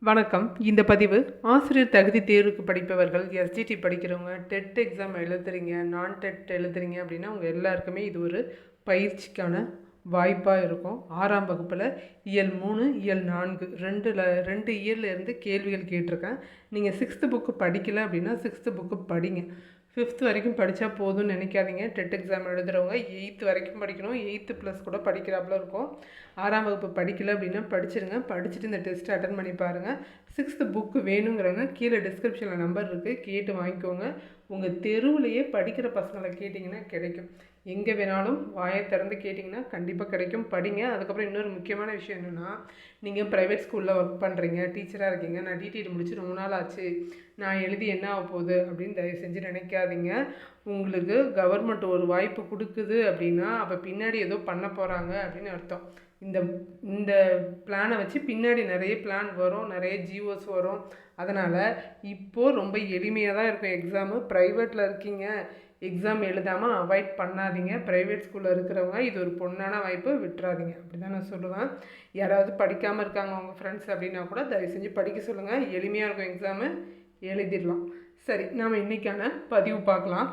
வணக்கம். இந்த பதிவு ஆசிரியர் தகுதி தேர்வுக்கு படிப்பவர்கள், எஸ்ஜிடி படிக்கிறவங்க, டெட் எக்ஸாம் எழுதுறீங்க, நான் டெட் எழுதுறீங்க அப்படின்னா அவங்க எல்லாருக்குமே இது ஒரு பயிற்சிக்கான வாய்ப்பாக இருக்கும். 6ஆம் வகுப்பில் இயல் 3, இயல் 4 2 இயலில் இருந்து கேள்விகள் கேட்டிருக்கேன். நீங்கள் 6th புக்கு படிக்கலை அப்படின்னா 6th புக்கு படிங்க. 5th வரைக்கும் படித்தா போதும்னு நினைக்காதீங்க. டெட் எக்ஸாம் எழுதுகிறவங்க 8th வரைக்கும் படிக்கணும். 8th ப்ளஸ் கூட படிக்கிறாப்புல இருக்கும். 6ஆம் வகுப்பு படிக்கலை அப்படின்னா படிச்சிருங்க. படிச்சுட்டு இந்த டெஸ்ட்டை அட்டன் பண்ணி பாருங்கள். 6th புக்கு வேணுங்கிறவங்க கீழே டிஸ்கிரிப்ஷனில் நம்பர் இருக்குது, கேட்டு வாங்கிக்கோங்க. உங்கள் தெருவுலையே படிக்கிற பசங்களை கேட்டிங்கன்னா கிடைக்கும். எங்கே வேணாலும் வாயை திறந்து கேட்டிங்கன்னா கண்டிப்பாக கிடைக்கும். படிங்க. அதுக்கப்புறம் இன்னொரு முக்கியமான விஷயம் என்னென்னா, நீங்கள் ப்ரைவேட் ஸ்கூலில் ஒர்க் பண்ணுறீங்க, டீச்சராக இருக்கீங்க, நான் டிடிடி முடிச்சு ரொம்ப நாள் ஆச்சு, நான் எழுதி என்ன ஆக போகுது அப்படின்னு தயவு செஞ்சு நினைக்காதீங்க. உங்களுக்கு கவர்மெண்ட் ஒரு வாய்ப்பு கொடுக்குது அப்படின்னா அப்போ பின்னாடி ஏதோ பண்ண போகிறாங்க அப்படின்னு அர்த்தம். இந்த பிளானை வச்சு பின்னாடி நிறைய பிளான் வரும், நிறைய ஜிஓஸ் வரும். அதனால் இப்போது ரொம்ப எளிமையாக தான் இருக்கும் எக்ஸாமு. ப்ரைவேட்டில் இருக்கீங்க, எக்ஸாம் எழுதாமல் அவாய்ட் பண்ணாதீங்க. ப்ரைவேட் ஸ்கூலில் இருக்கிறவங்க இது ஒரு பொண்ணான வாய்ப்பு, விட்டுறாதீங்க. அப்படி தான் நான் சொல்லுவேன். யாராவது படிக்காமல் இருக்காங்க உங்கள் ஃப்ரெண்ட்ஸ் அப்படின்னா கூட தயவு செஞ்சு படிக்க சொல்லுங்கள். எளிமையாக இருக்கும் எக்ஸாமு, எழுதிடலாம். சரி, நாம் இன்றைக்கான பதிவு பார்க்கலாம்.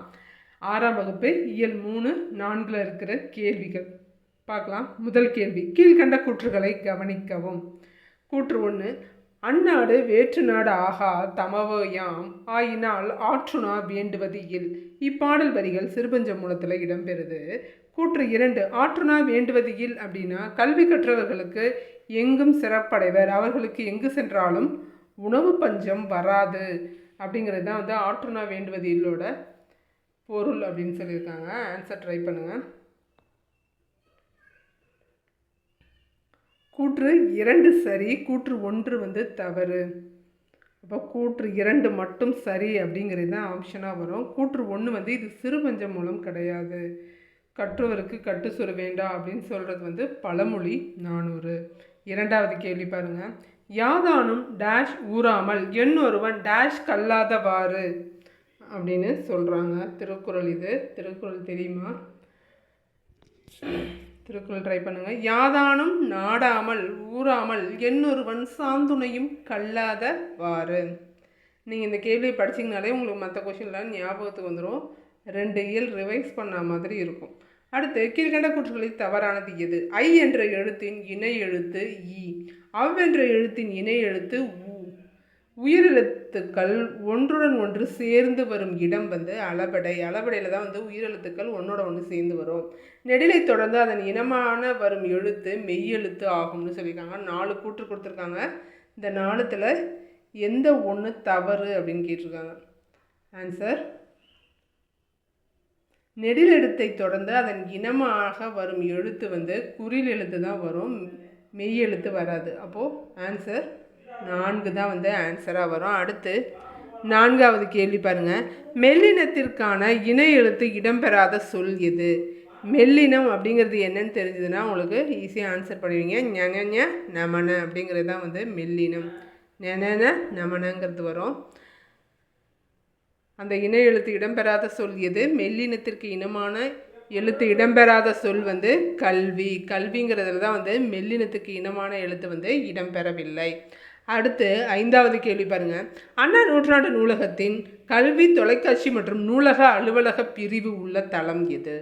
6ஆம் வகுப்பு இயல் 3, 4 இருக்கிற கேள்விகள் பார்க்கலாம். முதல் கேள்வி, கீழ்கண்ட கூற்றுகளை கவனிக்கவும். கூற்று 1, அந்நாடு வேற்று நாடு ஆகா தமவோயாம் ஆயினால் ஆற்றுணா வேண்டுவது இல். இப்பாடல் வரிகள் சிறுபஞ்ச மூலத்தில் இடம்பெறுது. கூற்று 2, ஆற்றுணா வேண்டுவது இல் அப்படின்னா கல்வி கற்றவர்களுக்கு எங்கும் சிறப்படைவர், அவர்களுக்கு எங்கு சென்றாலும் உணவு பஞ்சம் வராது அப்படிங்கிறது தான் ஆற்றுணா வேண்டுவது இல்லோட பொருள் அப்படின்னு சொல்லியிருக்காங்க. ஆன்சர் ட்ரை பண்ணுங்கள். கூற்று 2 சரி, கூற்று 1 தவறு. அப்போ கூற்று 2 மட்டும் சரி அப்படிங்கிறது தான் ஆப்ஷனாக வரும். கூற்று 1 இது சிறுபஞ்ச மூலம் கிடையாது. கற்றவருக்கு கட்டு சொல் வேண்டாம் அப்படின்னு சொல்கிறது பழமொழி 400. இரண்டாவது கேள்வி பாருங்கள். யாதானும் டேஷ் ஊறாமல் எண்ணொருவன் டேஷ் கல்லாதவாறு அப்படின்னு சொல்கிறாங்க. திருக்குறள். இது திருக்குறள் தெரியுமா? திருக்குறள் ட்ரை பண்ணுங்கள். யாதானும் நாடாமல் ஊறாமல் எண்ணொருவன் சாந்துணையும் கல்லாதவாறு. நீங்கள் இந்த கேள்வியை படிச்சிங்கனாலே உங்களுக்கு மற்ற கொஷின்லாம் ஞாபகத்துக்கு வந்துடும். 2 இயல் ரிவைஸ் பண்ண மாதிரி இருக்கும். அடுத்து, கீழ்கண்ட கூற்றுகளில் தவறானது எது? ஐ என்ற எழுத்தின் இணை எழுத்து இ, என்ற எழுத்தின் இணை எழுத்து உ. உயிரெழுத்துக்கள் ஒன்றுடன் ஒன்று சேர்ந்து வரும் இடம் அளபடை. அளபடையில் தான் உயிரெழுத்துக்கள் ஒன்றோட ஒன்று சேர்ந்து வரும். நெடிலை தொடர்ந்து அதன் இனமான வரும் எழுத்து மெய்யெழுத்து ஆகும்னு சொல்லியிருக்காங்க. 4 கூற்று கொடுத்துருக்காங்க. இந்த 4த்தில் எந்த ஒன்று தவறு அப்படின்னு கேட்டிருக்காங்க. ஆன்சர், நெடிலெழுத்தை தொடர்ந்து அதன் இனமாக வரும் எழுத்து குறில் எழுத்து தான் வரும், மெய்யெழுத்து வராது. அப்போது ஆன்சர் 4 தான் ஆன்சராக வரும். அடுத்து 4வது கேள்வி பாருங்கள். மெல்லினத்திற்கான இணை எழுத்து இடம்பெறாத சொல் எது? மெல்லினம் அப்படிங்கிறது என்னன்னு தெரிஞ்சதுன்னா உங்களுக்கு ஈஸியாக ஆன்சர் பண்ணுவீங்க. ஞஞ நமன அப்படிங்கிறது தான் மெல்லினம். ஞன நமனங்கிறது வரும். அந்த இணை எழுத்து இடம்பெறாத சொல் எது? மெல்லினத்திற்கு இனமான எழுத்து இடம்பெறாத சொல் கல்வி. கல்விங்கிறதுல தான் மெல்லினத்துக்கு இனமான எழுத்து இடம்பெறவில்லை. அடுத்து 5வது கேள்வி பாருங்கள். அண்ணா நூற்றாண்டு நூலகத்தின் கல்வி தொலைக்காட்சி மற்றும் நூலக அலுவலக பிரிவு உள்ள தளம் எது?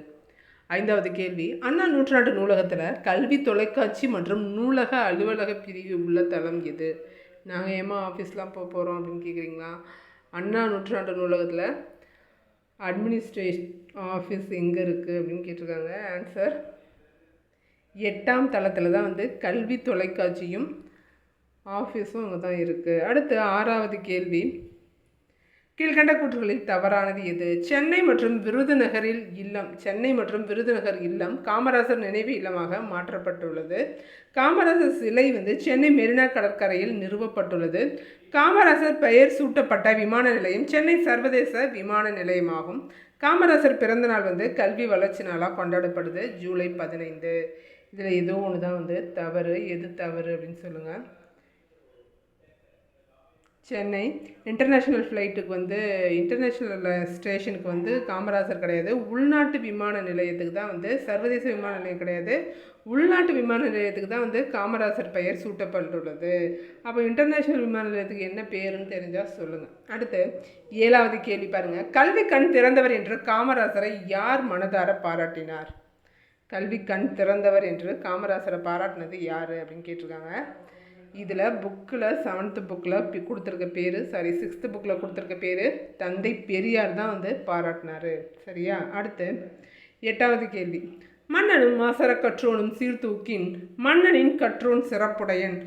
5வது கேள்வி, அண்ணா நூற்றாண்டு நூலகத்தில் கல்வி தொலைக்காட்சி மற்றும் நூலக அலுவலக பிரிவு உள்ள தளம் எது? நாங்கள் ஏமா ஆஃபீஸ்லாம் போக போகிறோம் அப்படின்னு கேட்குறீங்களா? அண்ணா நூற்றாண்டு நூலகத்தில் அட்மினிஸ்ட்ரேஷன் ஆஃபீஸ் எங்கே இருக்குது அப்படின்னு கேட்டிருக்காங்க. ஆன்சர், 8ஆம் தளத்தில் தான் கல்வி தொலைக்காட்சியும் ஆஃபீஸும் அங்கே தான் இருக்குது. அடுத்து 6வது கேள்வி, கீழ்கண்ட கூற்றுகளில் தவறானது எது? சென்னை மற்றும் விருதுநகர் இல்லம் காமராசர் நினைவு இல்லமாக மாற்றப்பட்டுள்ளது. காமராசர் சிலை சென்னை மெரினா கடற்கரையில் நிறுவப்பட்டுள்ளது. காமராசர் பெயர் சூட்டப்பட்ட விமான நிலையம் சென்னை சர்வதேச விமான நிலையமாகும். காமராசர் பிறந்த நாள் கல்வி வளர்ச்சி நாளாக கொண்டாடப்படுது, ஜூலை 15. இதில் ஏதோ ஒன்று தான் தவறு. எது தவறு அப்படின்னு சொல்லுங்கள். சென்னை இன்டர்நேஷ்னல் ஃப்ளைட்டுக்கு வந்து இன்டர்நேஷ்னல் ஸ்டேஷனுக்கு வந்து காமராசர் கிடையாது, உள்நாட்டு விமான நிலையத்துக்கு தான் வந்து, சர்வதேச விமான நிலையம் கிடையாது, உள்நாட்டு விமான நிலையத்துக்கு தான் வந்து காமராசர் பெயர் சூட்டப்பட்டுள்ளது. அப்போ இன்டர்நேஷ்னல் விமான நிலையத்துக்கு என்ன பேருன்னு தெரிஞ்சால் சொல்லுங்கள். அடுத்து 7வது கேள்வி பாருங்கள். கல்வி கண் திறந்தவர் என்று காமராசரை யார் மனதார பாராட்டினார்? கல்வி கண் திறந்தவர் என்று காமராசரை பாராட்டினது யார் அப்படின்னு கேட்டிருக்காங்க. இதில் புக்கில் 7th புக்கில் கொடுத்துருக்க பேர், 6th புக்கில் கொடுத்துருக்க பேர் தந்தை பெரியார் தான் வந்து பாராட்டினார். சரியா? அடுத்து 8வது கேள்வி. மன்னனும் மாசற கற்றோனும் சீர்தூக்கின் மன்னனின் கற்றோன் சிறப்புடையன்,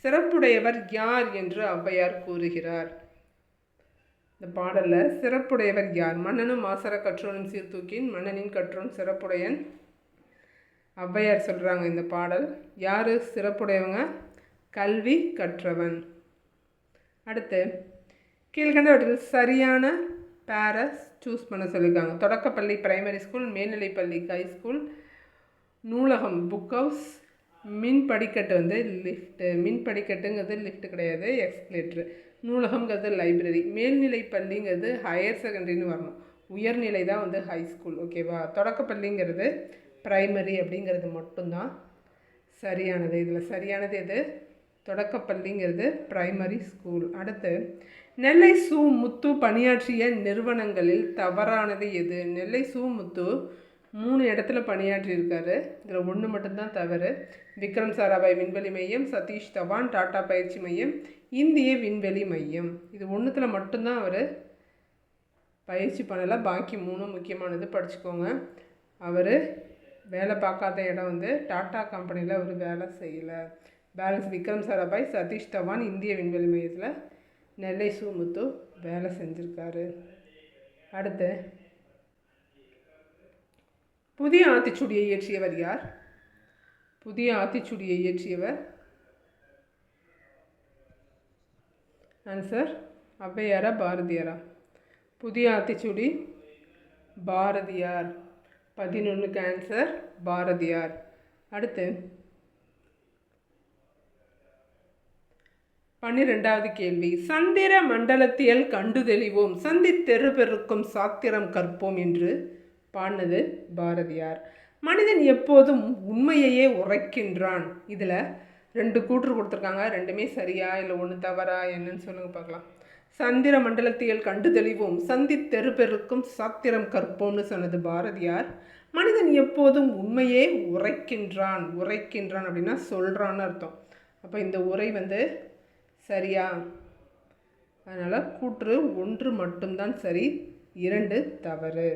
சிறப்புடையவர் யார் என்று ஔவையார் கூறுகிறார்? இந்த பாடலில் சிறப்புடையவர் யார்? மன்னனும் மாசற கற்றோனும் சீர்தூக்கின் மன்னனின் கற்றோன் சிறப்புடையன், ஔவையார் சொல்கிறாங்க. இந்த பாடல் யார் சிறப்புடையவங்க? கல்வி கற்றவன். அடுத்து கீழ்கண்டவற்றில் சரியான பேரஸ் சூஸ் பண்ண சொல்லியிருக்காங்க. தொடக்கப்பள்ளி பிரைமரி ஸ்கூல், மேல்நிலைப்பள்ளி ஹை ஸ்கூல், நூலகம் புக் ஹவுஸ், மின் படிக்கட்டு வந்து லிஃப்ட்டு, மின் படிக்கட்டுங்கிறது லிஃப்ட் கிடையாது, எக்ஸ்கலேட்ரு. நூலகம்ங்கிறது லைப்ரரி. மேல்நிலை பள்ளிங்கிறது ஹையர் செகண்டரின்னு வரணும், உயர்நிலை தான் வந்து ஹை ஸ்கூல். ஓகேவா? தொடக்கப்பள்ளிங்கிறது ப்ரைமரி அப்படிங்கிறது மட்டும்தான் சரியானது. இதில் சரியானது எது? தொடக்கப்பள்ளிங்கிறது ப்ரைமரி ஸ்கூல். அடுத்து நெல்லை சு முத்து பணியாற்றிய நிறுவனங்களில் தவறானது எது? நெல்லை சு முத்து 3 இடத்துல பணியாற்றியிருக்காரு, இதில் 1 மட்டும்தான் தவறு. விக்ரம் சாராபாய் விண்வெளி மையம், சதீஷ் தவான் டாடா பயிற்சி மையம், இந்திய விண்வெளி மையம். இது 1த்தில் மட்டும்தான் அவர் பயிற்சி பண்ணலை, பாக்கி 3 முக்கியமானது படிச்சுக்கோங்க. அவர் வேலை பார்க்காத இடம் வந்து டாடா கம்பெனியில் அவர் வேலை செய்யலை. பேலன்ஸ் விக்ரம் சாராபாய், சதீஷ் தவான், இந்திய விண்வெளி மையத்தில் நெல்லை சு முத்து வேலை செஞ்சுருக்காரு. அடுத்து புதிய ஆத்திச்சூடியை இயற்றியவர் யார்? புதிய ஆத்திச்சூடியை இயற்றியவர் ஆன்சர் ஔவையாரா பாரதியாரா? புதிய ஆத்திச்சூடி பாரதியார். 11க்கு ஆன்சர் பாரதியார். அடுத்து 12வது கேள்வி. சந்திர மண்டலத்தியல் கண்டு தெளிவோம், சந்தி தெரு பெருக்கும் சாத்திரம் கற்போம் என்று பாடினது பாரதியார். மனிதன் எப்போதும் உண்மையையே உரைக்கின்றான். இதில் 2 கூற்று கொடுத்துருக்காங்க, 2மே சரியா இல்லை 1 தவறா என்னன்னு சொல்லுங்கள் பார்க்கலாம். சந்திர மண்டலத்தியல் கண்டு தெளிவோம், சந்தி தெரு பெருக்கும் சாத்திரம் கற்போம்னு சொன்னது பாரதியார். மனிதன் எப்போதும் உண்மையே உரைக்கின்றான், உரைக்கின்றான் அப்படின்னா சொல்கிறான்னு அர்த்தம். அப்போ இந்த உரை வந்து சரியா? அதனால் கூற்று 1 மட்டும்தான் சரி, 2 தவறு.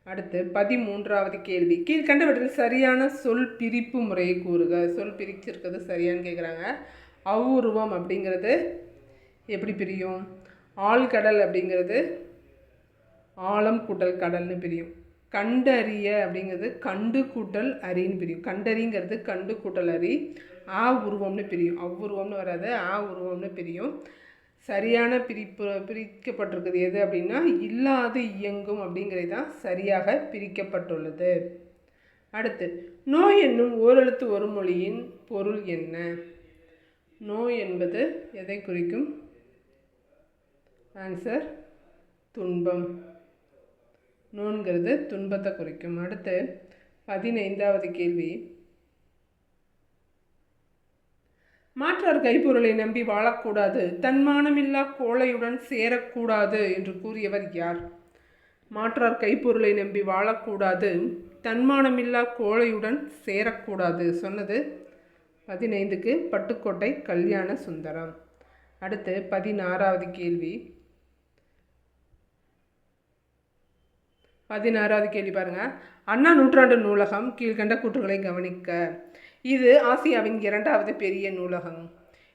அடுத்து 13வது கேள்வி. கீழ்கண்டவற்றில் சரியான சொல் பிரிப்பு முறையை கூறுக. சொல் பிரிச்சிருக்கிறது சரியான்னு கேட்குறாங்க. அவ்வுருவம் அப்படிங்கிறது எப்படி பிரியும்? ஆழ்கடல் அப்படிங்கிறது ஆழம் கூட்டல் கடல்னு பிரியும். கண்டறிய அப்படிங்கிறது கண்டு கூட்டல் அறின்னு பிரியும். கண்டறிங்கிறது கண்டு கூட்டல் அறி. ஆ உருவம்னு பிரியும், அவ்வுருவம்னு வராது, ஆ உருவம்னு பிரியும். சரியான பிரிக்கப்பட்டிருக்குது எது அப்படின்னா இல்லாது இயங்கும் அப்படிங்கிறது தான் சரியாக பிரிக்கப்பட்டுள்ளது. அடுத்து நோய் என்னும் ஓரெழுத்து ஒரு மொழியின் பொருள் என்ன? நோய் என்பது எதை குறிக்கும்? ஆன்சர் துன்பம். நோன்கிறது துன்பத்தை குறிக்கும். அடுத்து 15வது கேள்வி. மாற்றார் கைப்பொருளை நம்பி வாழக்கூடாது, தன்மானமில்லா கோழையுடன் சேரக்கூடாது என்று கூறியவர் யார்? மாற்றார் கைப்பொருளை நம்பி வாழக்கூடாது, தன்மானமில்லா கோழையுடன் சேரக்கூடாது சொன்னது 15க்கு பட்டுக்கோட்டை கல்யாண சுந்தரம். அடுத்து 16வது கேள்வி. 16வது கேள்வி பாருங்க. அண்ணா நூற்றாண்டு நூலகம் கீழ்கண்ட கூற்றுகளை கவனிக்க. இது ஆசியாவின் 2வது பெரிய நூலகம்.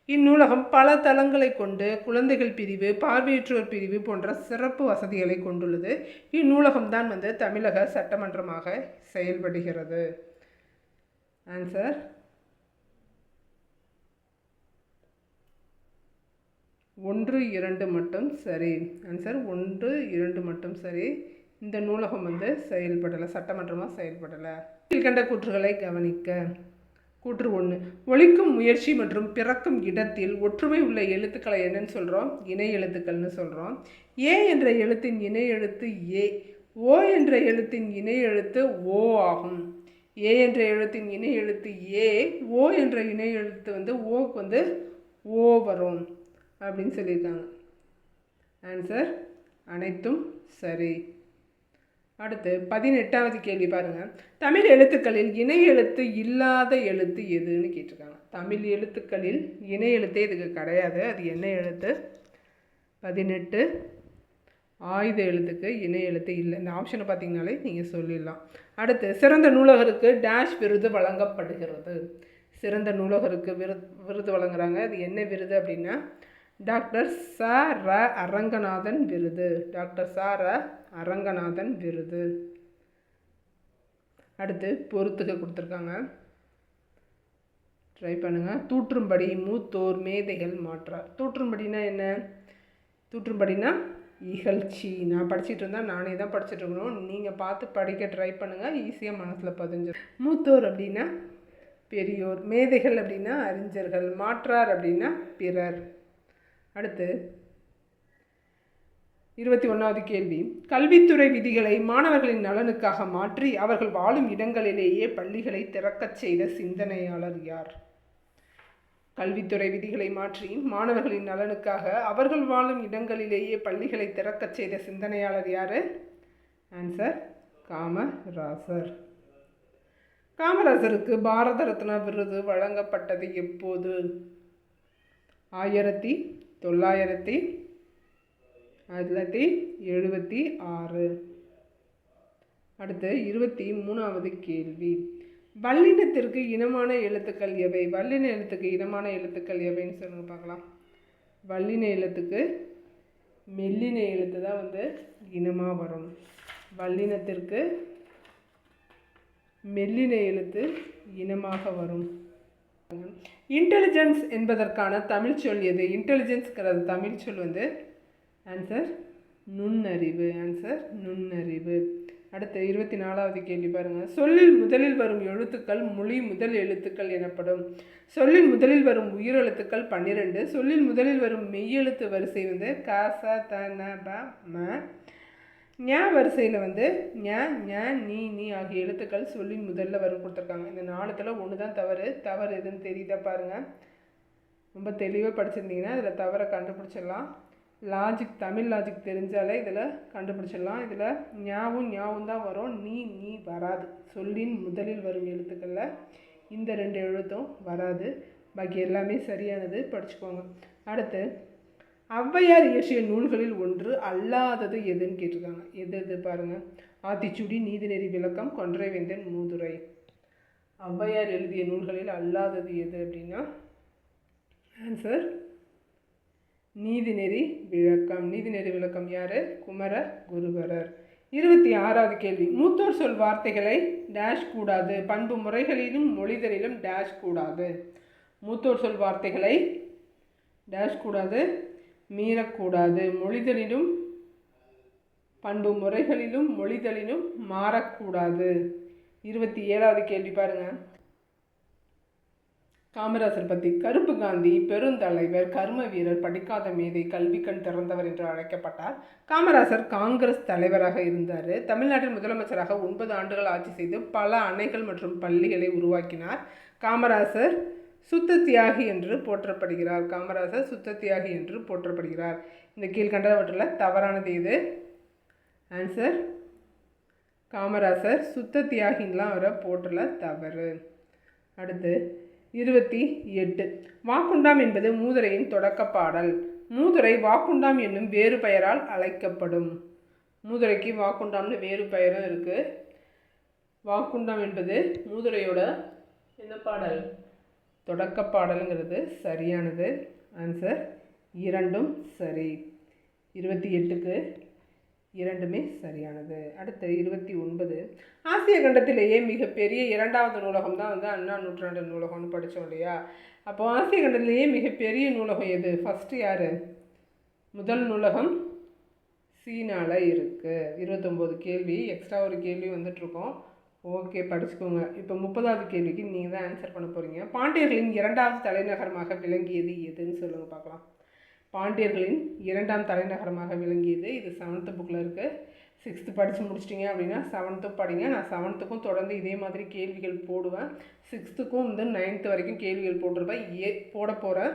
இந்நூலகம் பல தளங்களை கொண்டு குழந்தைகள் பிரிவு, பார்வையற்றோர் பிரிவு போன்ற சிறப்பு வசதிகளை கொண்டுள்ளது. இந்நூலகம்தான் வந்து தமிழக சட்டமன்றமாக செயல்படுகிறது. ஆன்சர் 1, 2 மட்டும் சரி. ஆன்சர் 1, 2 மட்டும் சரி. இந்த நூலகம் வந்து செயல்படலை, சட்டமன்றமாக செயல்படலை. கீழ்கண்ட கூற்றுகளை கவனிக்க. கூற்று 1. ஒலிக்கும் முயற்சி மற்றும் பிறக்கும் இடத்தில் ஒற்றுமை உள்ள எழுத்துக்களை என்னன்னு சொல்கிறோம்? இணை எழுத்துக்கள்னு சொல்கிறோம். ஏ என்ற எழுத்தின் இணை எழுத்து ஏ. ஓ என்ற எழுத்தின் இணை எழுத்து ஓ ஆகும். ஏ என்ற எழுத்தின் இணை எழுத்து ஏ. ஓ என்ற இணை எழுத்து ஓக்கு ஓ வரும் அப்படின்னு சொல்லியிருக்காங்க. ஆன்சர் அனைத்தும் சரி. அடுத்து 18வது கேள்வி பாருங்கள். தமிழ் எழுத்துக்களில் இணை எழுத்து இல்லாத எழுத்து எதுன்னு கேட்டிருக்காங்க. தமிழ் எழுத்துக்களில் இணை எழுத்தே இதுக்கு கிடையாது. அது என்ன எழுத்து? 18 ஆயுத எழுத்துக்கு இணை எழுத்து இல்லை. இந்த ஆப்ஷனை பார்த்தீங்கனாலே நீங்கள் சொல்லிடலாம். அடுத்து சிறந்த நூலகருக்கு டேஷ் விருது வழங்கப்படுகிறது. சிறந்த நூலகருக்கு விருது வழங்குறாங்க. அது என்ன விருது அப்படின்னா டாக்டர் ச ர அரங்கநாதன் விருது. டாக்டர் ச ர அரங்கநாதன் விருது. அடுத்து பொறுத்துக்க கொடுத்துருக்காங்க, ட்ரை பண்ணுங்கள். தூற்றும்படி மூத்தோர் மேதைகள் மாற்றார். தூற்றும்படினா என்ன? தூற்றும்படினா இகழ்ச்சி. நான் படிச்சுட்டு இருந்தால் நானே தான் படிச்சுட்டு இருக்கணும். நீங்கள் பார்த்து படிக்க ட்ரை பண்ணுங்கள், ஈஸியாக மனசில் பதிஞ்சிடும். மூத்தோர் அப்படின்னா பெரியோர், மேதைகள் அப்படின்னா அறிஞர்கள், மாற்றார் அப்படின்னா பிறர். அடுத்து 21வது கேள்வி. கல்வித்துறை விதிகளை மாணவர்களின் நலனுக்காக மாற்றி அவர்கள் வாழும் இடங்களிலேயே பள்ளிகளை திறக்கச் செய்த சிந்தனையாளர் யார்? கல்வித்துறை விதிகளை மாற்றி மாணவர்களின் நலனுக்காக அவர்கள் வாழும் இடங்களிலேயே பள்ளிகளை திறக்கச் செய்த சிந்தனையாளர் யார்? ஆன்சர் காமராசர். காமராசருக்கு பாரத ரத்னா விருது வழங்கப்பட்டது எப்போது? 1976. அடுத்து 23வது கேள்வி. வல்லினத்திற்கு இனமான எழுத்துக்கள் எவை? வல்லின எழுத்துக்கு இனமான எழுத்துக்கள் எவைன்னு சொல்லுங்க பார்க்கலாம். வல்லின எழுத்துக்கு மெல்லின எழுத்து தான் இனமாக வரும். வல்லினத்திற்கு மெல்லின எழுத்து இனமாக வரும். இன்டெலிஜென்ஸ் என்பதற்கான தமிழ் சொல் எது? இன்டெலிஜென்ஸ்ங்கிறது தமிழ் சொல் ஆன்சர் நுண்ணறிவு. ஆன்சர் நுண்ணறிவு. அடுத்து 24வது கேள்வி பாருங்கள். சொல்லில் முதலில் வரும் எழுத்துக்கள் மொழி முதல் எழுத்துக்கள் எனப்படும். சொல்லில் முதலில் வரும் உயிரெழுத்துக்கள் 12. சொல்லில் முதலில் வரும் மெய்யெழுத்து வரிசை க ச த ந ப ம. ஞ வரிசையில் ஞ ஞ நீ நீ ஆகிய எழுத்துக்கள் சொல்லின் முதல்ல வரும் கொடுத்துருக்காங்க. இந்த 4ல் ஒன்று தான் தவறு எதுன்னு தெரியுதா பாருங்கள். ரொம்ப தெளிவாக படிச்சிருந்தீங்கன்னா இதில் தவறை கண்டுபிடிச்சிடலாம். லாஜிக், தமிழ் லாஜிக் தெரிஞ்சாலே இதில் கண்டுபிடிச்சிடலாம். இதில் ஞாவும் தான் வரும், நீ வராது. சொல்லின் முதலில் வரும் எழுத்துக்களில் இந்த 2 எழுத்தும் வராது. பாக்கி எல்லாமே சரியானது, படிச்சுக்கோங்க. அடுத்து ஔவையார் இயற்றிய நூல்களில் ஒன்று அல்லாதது எதுன்னு கேட்டிருக்காங்க. எது பாருங்கள். ஆத்திச்சூடி, நீதிநெறி விளக்கம், கொன்றைவேந்தன், மூதுரை. ஔவையார் எழுதிய நூல்களில் அல்லாதது எது அப்படின்னா ஆன்சர் நீதிநெறி விளக்கம். நீதிநெறி விளக்கம் யார்? குமர குருபரர். 26வது கேள்வி. மூத்தோர் சொல் வார்த்தைகளை டேஷ் கூடாது. பண்பு முறைகளிலும் மொழிதலிலும் டேஷ் கூடாது. மூத்தோர் சொல் வார்த்தைகளை டேஷ் கூடாது, மீறக்கூடாது. மொழிதலிலும் பண்பு முறைகளிலும் மொழிதலிலும் மாறக்கூடாது. 27வது கேள்வி பாருங்கள். காமராசர் பற்றி. கருப்பு காந்தி பெருந்தலைவர், கர்ம வீரர், படிக்காத மேதை, கல்வி கண் திறந்தவர் என்று அழைக்கப்பட்டார். காமராசர் காங்கிரஸ் தலைவராக இருந்தார். தமிழ்நாட்டின் முதலமைச்சராக 9 ஆண்டுகள் ஆட்சி செய்து பல அணைகள் மற்றும் பள்ளிகளை உருவாக்கினார். காமராசர் சுத்த தியாகி என்று போற்றப்படுகிறார். காமராசர் சுத்த தியாகி என்று போற்றப்படுகிறார். இந்த கீழ்கண்டவற்றில் தவறானது எது? ஆன்சர் காமராசர் சுத்த தியாகின்லாம் அவரை போற்றல, தவறு. அடுத்து 28. வாக்குண்டாம் என்பது மூதுரையின் தொடக்க பாடல். மூதுரை வாக்குண்டாம் என்னும் வேறு பெயரால் அழைக்கப்படும். மூதுரைக்கு வாக்குண்டாம்னு வேறு பெயரும் இருக்குது. வாக்குண்டாம் என்பது மூதுரையோட என்ன பாடல்? தொடக்க பாடலுங்கிறது சரியானது. ஆன்சர் 2ம் சரி. 28க்கு 2மே சரியானது. அடுத்து 29. ஆசிய கண்டத்திலேயே மிகப்பெரிய 2வது நூலகம் தான் அண்ணா நூற்றாண்டு நூலகம்னு படித்தோம் இல்லையா? அப்போது ஆசிய கண்டத்திலேயே மிகப்பெரிய நூலகம் எது? ஃபஸ்ட்டு யார்? முதல் நூலகம் சீனாவில் இருக்குது. 29 கேள்வி. எக்ஸ்ட்ரா ஒரு கேள்வி வந்துட்ருக்கோம், ஓகே, படிச்சுக்கோங்க. இப்போ 30வது கேள்விக்கு நீங்கள் தான் ஆன்சர் பண்ண போகிறீங்க. பாண்டியர்களின் 2வது தலைநகரமாக விளங்கியது எதுன்னு சொல்லுங்கள் பார்க்கலாம். பாண்டியர்களின் 2ஆம் தலைநகரமாக விளங்கியது. இது 7th புக்கில் இருக்குது. 6th படித்து முடிச்சிட்டிங்க அப்படின்னா 7th படிங்க. நான் 7th தொடர்ந்து இதே மாதிரி கேள்விகள் போடுவேன். 6th 9th வரைக்கும் கேள்விகள் போட்டிருப்பேன். போட போகிறேன்.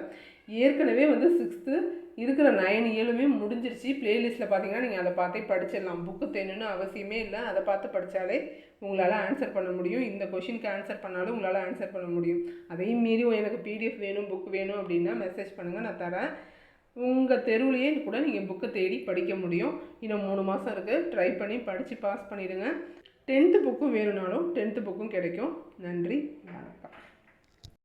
ஏற்கனவே 6th இருக்கிற 9 7மே முடிஞ்சிருச்சு. ப்ளேலிஸ்ட்டில் பார்த்தீங்கன்னா நீங்கள் அதை பார்த்தே படிச்சிடலாம். புக்கு தெரியணும்னு அவசியமே இல்லை. அதை பார்த்து படித்தாலே உங்களால் ஆன்சர் பண்ண முடியும். இந்த கொஷினுக்கு ஆன்சர் பண்ணாலும் உங்களால் ஆன்சர் பண்ண முடியும். அதையும் மீறி எனக்கு பிடிஎஃப் வேணும், புக் வேணும் அப்படின்னா மெசேஜ் பண்ணுங்கள், நான் தரேன். உங்கள் தெருவுலையே கூட நீங்கள் புக்கை தேடி படிக்க முடியும். இன்னும் 3 மாதம் இருக்குது. ட்ரை பண்ணி படித்து பாஸ் பண்ணிவிடுங்க. 10th புக்கும் வேணும்னாலும் 10th புக்கும் கிடைக்கும். நன்றி, வணக்கம்.